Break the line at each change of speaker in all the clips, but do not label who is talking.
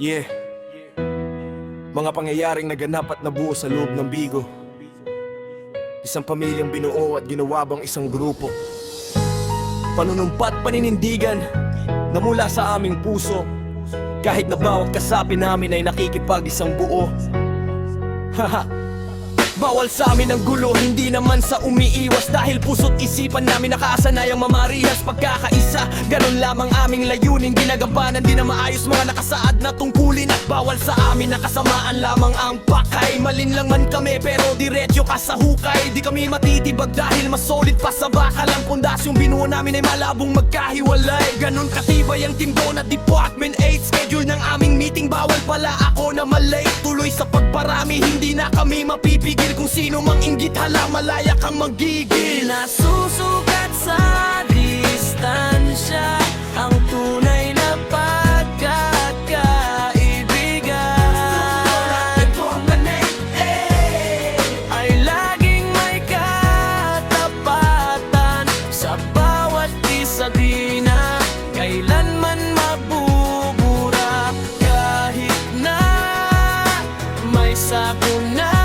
Yeah, mga pangyayaring naganap at nabuo sa loob ng Bigo. Isang pamilyang binuo at ginawa bang isang grupo. Panunumpat, paninindigan na mula sa aming puso. Kahit na bawat kasapi namin ay nakikipag-isang buo. Haha. Bawal sa amin ang gulo, hindi naman sa umiiwas. Dahil puso't isipan namin nakasanayang mamarihas pagkakaisa. Ganon lamang aming layunin, ginagampanan din na maayos mga nakasaad na tungkulin. At bawal sa amin nakasamaan lamang ang pakay. Malin lang man kami pero diretsyo ka sa hukay. Di kami matitibag dahil mas solid pa sa bakal. Ang pundasyong binuo namin ay malabong magkahiwalay. Ganon katibay ang team ko na Department 8. Schedule ng aming meeting, bawal pala ako na malay. Tuloy sa pagparami, hindi na kami mapipigil. Kung sino mang inggit, hala malaya kang magigil.
Nasusukat sa distansya ang tunay na pagkakaibigan. Ay laging may katapatan sa bawat isa, di na kailanman mabubura. Kahit na may sakuna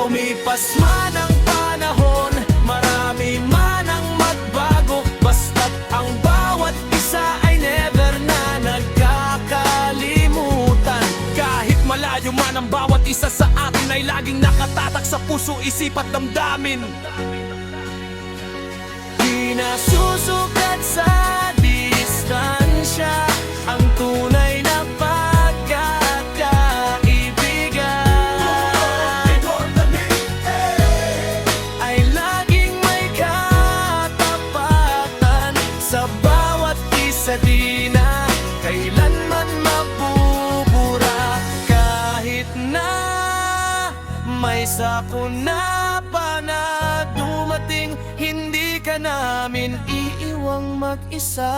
lumipas man ang panahon, marami man ang magbago, basta't ang bawat isa ay never na nagkakalimutan. Kahit malayo man ang bawat isa sa atin ay laging nakatatak sa puso, isip at damdamin. Di nasusukat sa distansya ang tunay na di na kailanman mabubura. Kahit na may sakuna pa na dumating, hindi ka namin iiwang mag-isa.